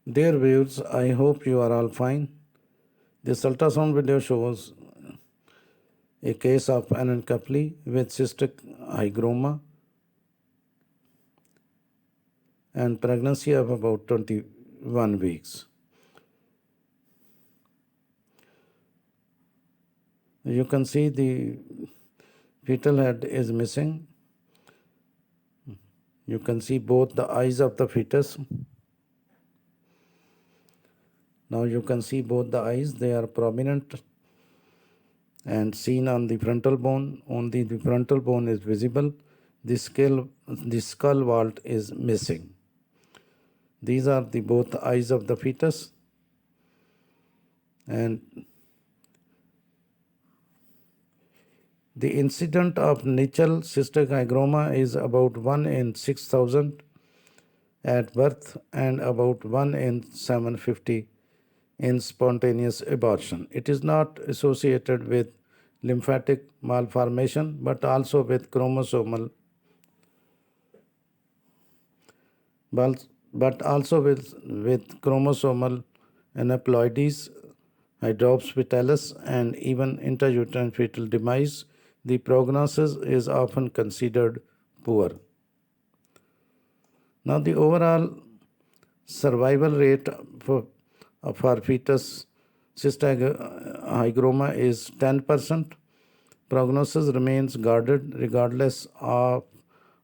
Dear viewers, I hope you are all fine. This ultrasound video shows a case of anencaply with cystic hygroma and pregnancy of about 21 weeks. You can see the fetal head is missing. You can see both the eyes of the fetus. Now you can see both the eyes, they are prominent and seen on the frontal bone. Only the frontal bone is visible. The skull vault is missing. These are the both eyes of the fetus, and the incidence of nichal cystic hygroma is about 1 in 6,000 at birth and about 1 in 750 in spontaneous abortion. It is not associated with lymphatic malformation but also with chromosomal but also with chromosomal aneuploidies, hydrops vitalis, and even intrauterine fetal demise. The prognosis is often considered poor. Now, the overall survival rate for fetus cystic hygroma is 10%. Prognosis remains guarded regardless of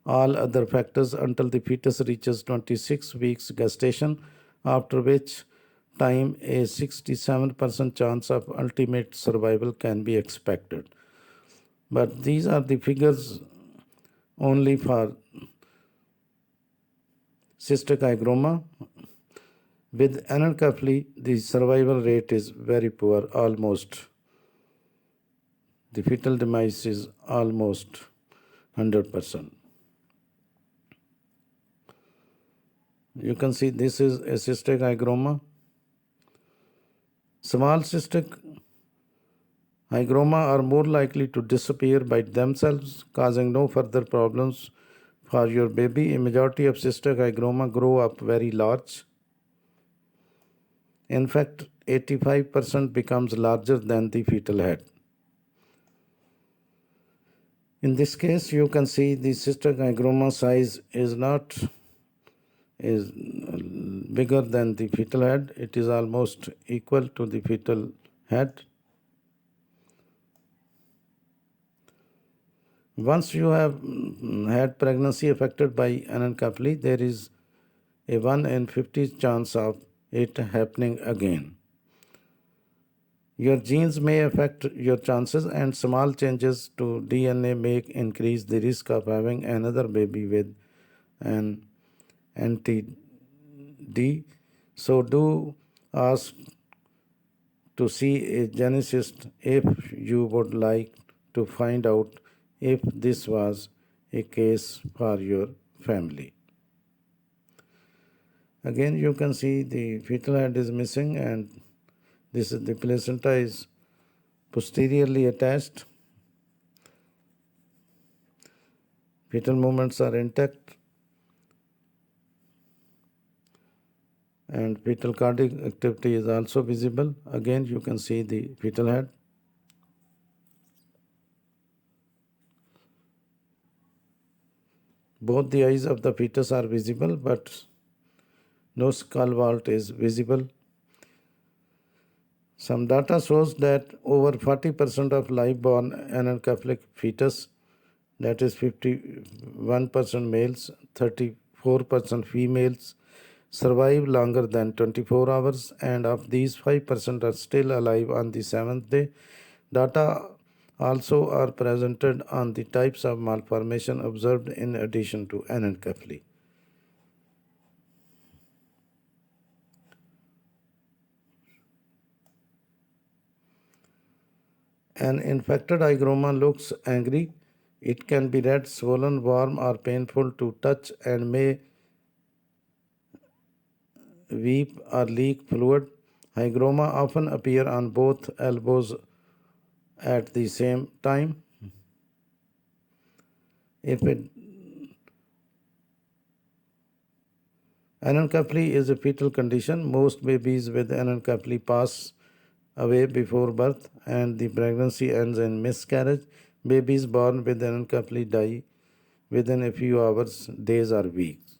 all other factors until the fetus reaches 26 weeks gestation, after which time a 67% chance of ultimate survival can be expected. But these are the figures only for cystic hygroma. With anencaply, the survival rate is very poor, almost. The fetal demise is almost 100%. You can see this is a cystic hygroma. Small cystic hygroma are more likely to disappear by themselves, causing no further problems for your baby. A majority of cystic hygroma grow up very large. In fact, 85% becomes larger than the fetal head. In this case, you can see the cystic hygroma size is bigger than the fetal head. It is almost equal to the fetal head. Once you have had pregnancy affected by anencaply, there is a 1 in 50 chance of it happening again. Your genes may affect your chances, and small changes to DNA may increase the risk of having another baby with an NTD. So do ask to see a geneticist if you would like to find out if this was a case for your family. Again, you can see the fetal head is missing, and this is the placenta is posteriorly attached. Fetal movements are intact, and fetal cardiac activity is also visible. Again, you can see the fetal head. Both the eyes of the fetus are visible, but no skull vault is visible. Some data shows that over 40% of live-born anencefalic fetus, that is 51% males, 34% females, survive longer than 24 hours, and of these 5% are still alive on the 7th day. Data also are presented on the types of malformation observed in addition to anencefali. An infected hygroma looks angry. It can be red, swollen, warm, or painful to touch and may weep or leak fluid. Hygroma often appear on both elbows at the same time. If Anencephaly is a fetal condition. Most babies with anencephaly pass away before birth and the pregnancy ends in miscarriage. Babies born with anencephaly die within a few hours, days, or weeks.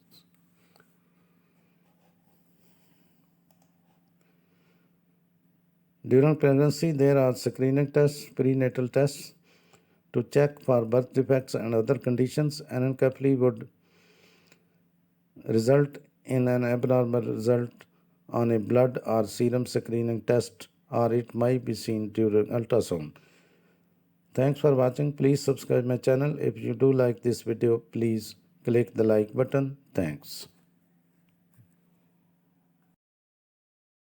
During pregnancy, there are screening tests, prenatal tests to check for birth defects and other conditions. Anencephaly would result in an abnormal result on a blood or serum screening test, or it might be seen during ultrasound. Thanks for watching. Please subscribe my channel. If you do like this video, please click the like button. Thanks.